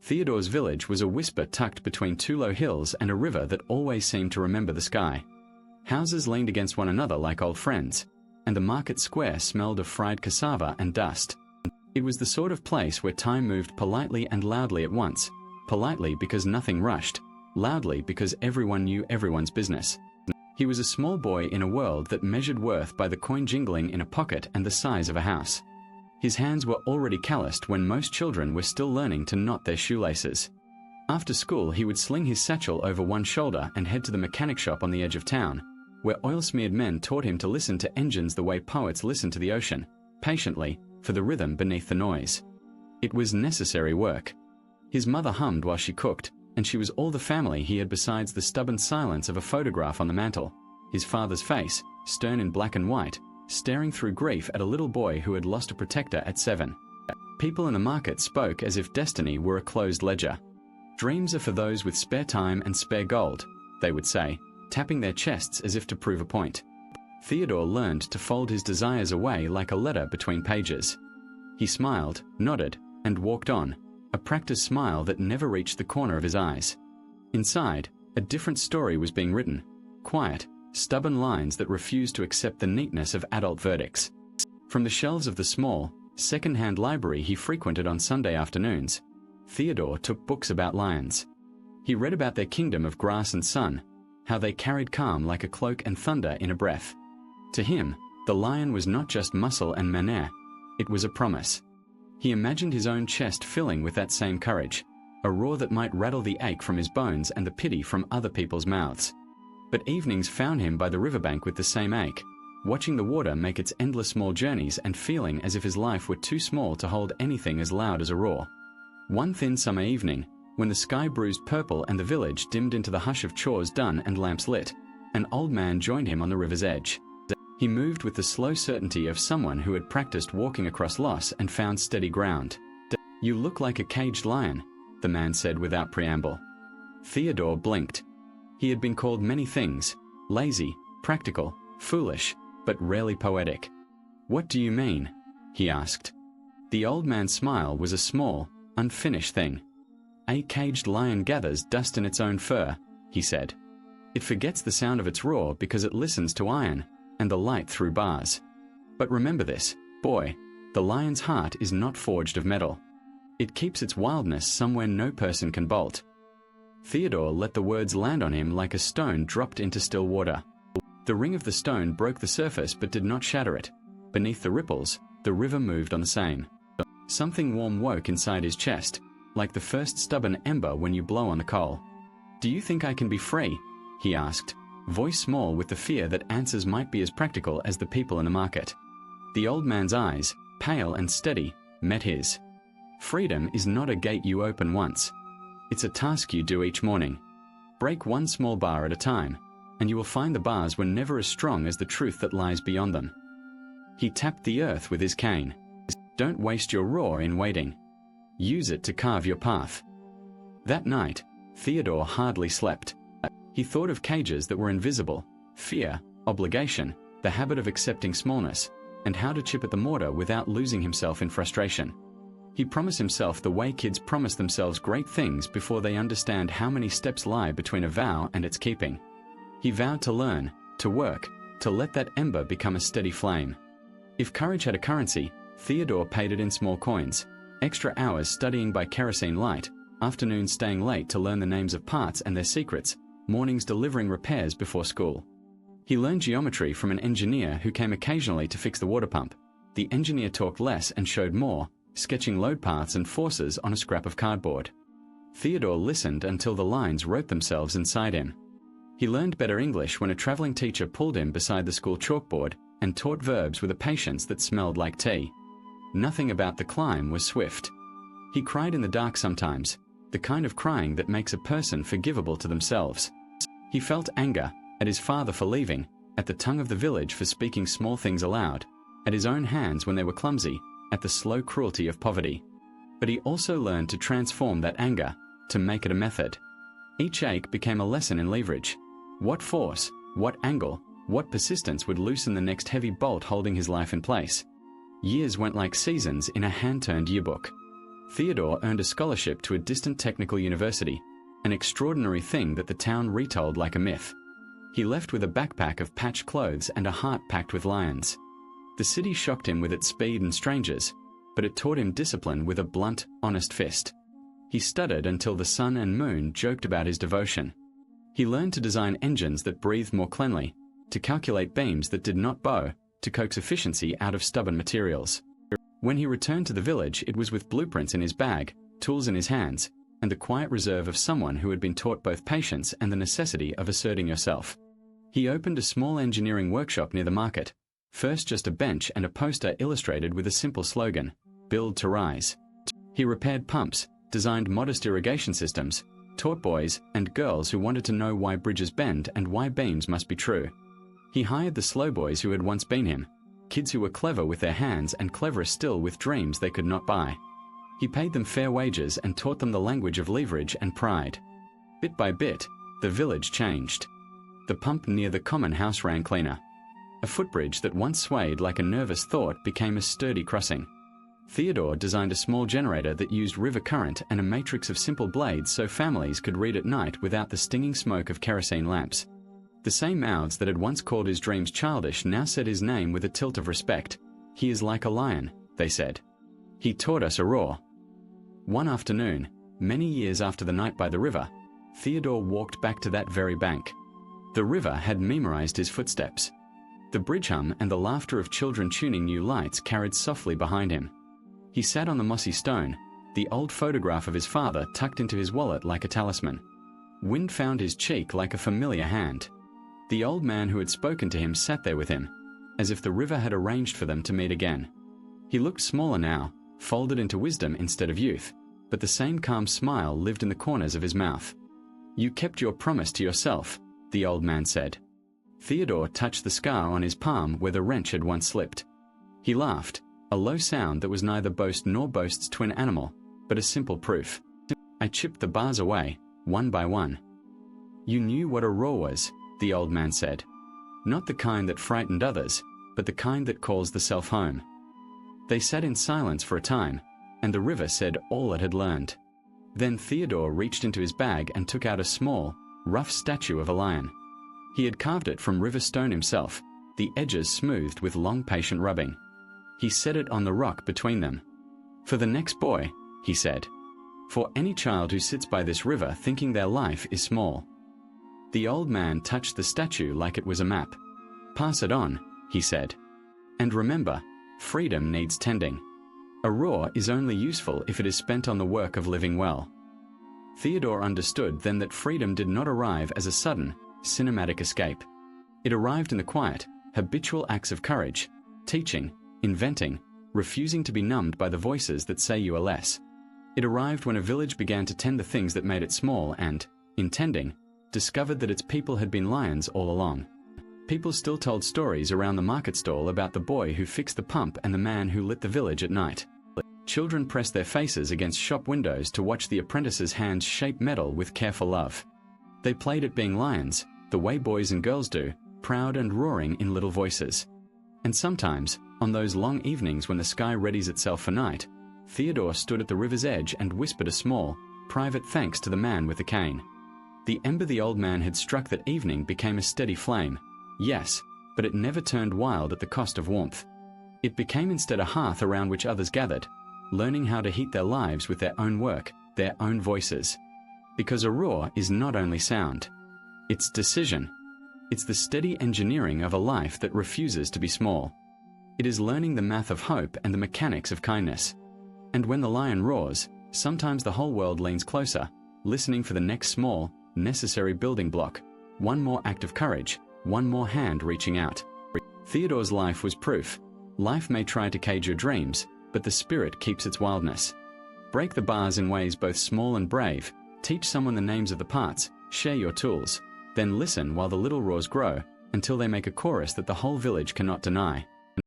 Theodore's village was a whisper tucked between two low hills and a river that always seemed to remember the sky. Houses leaned against one another like old friends, and the market square smelled of fried cassava and dust. It was the sort of place where time moved politely and loudly at once. Politely because nothing rushed, loudly because everyone knew everyone's business. He was a small boy in a world that measured worth by the coin jingling in a pocket and the size of a house. His hands were already calloused when most children were still learning to knot their shoelaces. After school, he would sling his satchel over one shoulder and head to the mechanic shop on the edge of town, where oil-smeared men taught him to listen to engines the way poets listen to the ocean, patiently, for the rhythm beneath the noise. It was necessary work. His mother hummed while she cooked, and she was all the family he had besides the stubborn silence of a photograph on the mantel, his father's face, stern in black and white, staring through grief at a little boy who had lost a protector at 7. People in the market spoke as if destiny were a closed ledger. Dreams are for those with spare time and spare gold, they would say, tapping their chests as if to prove a point. Theodore learned to fold his desires away like a letter between pages. He smiled, nodded, and walked on, a practiced smile that never reached the corner of his eyes. Inside, a different story was being written, quiet, stubborn lines that refused to accept the neatness of adult verdicts. From the shelves of the small, second-hand library he frequented on Sunday afternoons, Theodore took books about lions. He read about their kingdom of grass and sun, how they carried calm like a cloak and thunder in a breath. To him, the lion was not just muscle and manner, it was a promise. He imagined his own chest filling with that same courage, a roar that might rattle the ache from his bones and the pity from other people's mouths. But evenings found him by the riverbank with the same ache, watching the water make its endless small journeys and feeling as if his life were too small to hold anything as loud as a roar. One thin summer evening, when the sky bruised purple and the village dimmed into the hush of chores done and lamps lit, an old man joined him on the river's edge. He moved with the slow certainty of someone who had practiced walking across loss and found steady ground. "You look like a caged lion," the man said without preamble. Theodore blinked. He had been called many things, lazy, practical, foolish, but rarely poetic. "What do you mean?" he asked. The old man's smile was a small, unfinished thing. "A caged lion gathers dust in its own fur," he said. "It forgets the sound of its roar because it listens to iron and the light through bars. But remember this, boy, the lion's heart is not forged of metal. It keeps its wildness somewhere no person can bolt." Theodore let the words land on him like a stone dropped into still water. The ring of the stone broke the surface but did not shatter it. Beneath the ripples, the river moved on the same. Something warm woke inside his chest, like the first stubborn ember when you blow on the coal. "Do you think I can be free?" he asked, voice small with the fear that answers might be as practical as the people in the market. The old man's eyes, pale and steady, met his. "Freedom is not a gate you open once. It's a task you do each morning. Break one small bar at a time, and you will find the bars were never as strong as the truth that lies beyond them." He tapped the earth with his cane. "Don't waste your roar in waiting. Use it to carve your path." That night, Theodore hardly slept. He thought of cages that were invisible, fear, obligation, the habit of accepting smallness, and how to chip at the mortar without losing himself in frustration. He promised himself the way kids promise themselves great things before they understand how many steps lie between a vow and its keeping. He vowed to learn, to work, to let that ember become a steady flame. If courage had a currency, Theodore paid it in small coins, extra hours studying by kerosene light, afternoons staying late to learn the names of parts and their secrets, mornings delivering repairs before school. He learned geometry from an engineer who came occasionally to fix the water pump. The engineer talked less and showed more, sketching load paths and forces on a scrap of cardboard. Theodore listened until the lines wrote themselves inside him. He learned better English when a traveling teacher pulled him beside the school chalkboard and taught verbs with a patience that smelled like tea. Nothing about the climb was swift. He cried in the dark sometimes, the kind of crying that makes a person forgivable to themselves. He felt anger, at his father for leaving, at the tongue of the village for speaking small things aloud, at his own hands when they were clumsy, at the slow cruelty of poverty. But he also learned to transform that anger, to make it a method. Each ache became a lesson in leverage. What force, what angle, what persistence would loosen the next heavy bolt holding his life in place? Years went like seasons in a hand-turned yearbook. Theodore earned a scholarship to a distant technical university, an extraordinary thing that the town retold like a myth. He left with a backpack of patched clothes and a heart packed with lions. The city shocked him with its speed and strangers, but it taught him discipline with a blunt, honest fist. He studied until the sun and moon joked about his devotion. He learned to design engines that breathed more cleanly, to calculate beams that did not bow, to coax efficiency out of stubborn materials. When he returned to the village, it was with blueprints in his bag, tools in his hands, and the quiet reserve of someone who had been taught both patience and the necessity of asserting yourself. He opened a small engineering workshop near the market, first just a bench and a poster illustrated with a simple slogan, "Build to Rise." He repaired pumps, designed modest irrigation systems, taught boys and girls who wanted to know why bridges bend and why beams must be true. He hired the slow boys who had once been him, kids who were clever with their hands and cleverer still with dreams they could not buy. He paid them fair wages and taught them the language of leverage and pride. Bit by bit, the village changed. The pump near the common house ran cleaner. A footbridge that once swayed like a nervous thought became a sturdy crossing. Theodore designed a small generator that used river current and a matrix of simple blades so families could read at night without the stinging smoke of kerosene lamps. The same mouths that had once called his dreams childish now said his name with a tilt of respect. "He is like a lion," they said. "He taught us a roar." One afternoon, many years after the night by the river, Theodore walked back to that very bank. The river had memorized his footsteps. The bridge hum and the laughter of children tuning new lights carried softly behind him. He sat on the mossy stone, the old photograph of his father tucked into his wallet like a talisman. Wind found his cheek like a familiar hand. The old man who had spoken to him sat there with him, as if the river had arranged for them to meet again. He looked smaller now, folded into wisdom instead of youth, but the same calm smile lived in the corners of his mouth. "You kept your promise to yourself," the old man said. Theodore touched the scar on his palm where the wrench had once slipped. He laughed, a low sound that was neither boast nor boast's twin animal, but a simple proof. "I chipped the bars away, one by one." "You knew what a roar was," the old man said. "Not the kind that frightened others, but the kind that calls the self home." They sat in silence for a time, and the river said all it had learned. Then Theodore reached into his bag and took out a small, rough statue of a lion. He had carved it from river stone himself, the edges smoothed with long patient rubbing. He set it on the rock between them. "For the next boy," he said. "For any child who sits by this river thinking their life is small." The old man touched the statue like it was a map. "Pass it on," he said. "And remember, freedom needs tending. A roar is only useful if it is spent on the work of living well." Theodore understood then that freedom did not arrive as a sudden, cinematic escape. It arrived in the quiet, habitual acts of courage, teaching, inventing, refusing to be numbed by the voices that say you are less. It arrived when a village began to tend the things that made it small and, in tending, discovered that its people had been lions all along. People still told stories around the market stall about the boy who fixed the pump and the man who lit the village at night. Children pressed their faces against shop windows to watch the apprentice's hands shape metal with careful love. They played at being lions, the way boys and girls do, proud and roaring in little voices. And sometimes, on those long evenings when the sky readies itself for night, Theodore stood at the river's edge and whispered a small, private thanks to the man with the cane. The ember the old man had struck that evening became a steady flame, yes, but it never turned wild at the cost of warmth. It became instead a hearth around which others gathered, learning how to heat their lives with their own work, their own voices. Because a roar is not only sound, it's decision. It's the steady engineering of a life that refuses to be small. It is learning the math of hope and the mechanics of kindness. And when the lion roars, sometimes the whole world leans closer, listening for the next small, necessary building block, one more act of courage, one more hand reaching out. Theodore's life was proof. Life may try to cage your dreams, but the spirit keeps its wildness. Break the bars in ways both small and brave, teach someone the names of the parts, share your tools, then listen while the little roars grow until they make a chorus that the whole village cannot deny.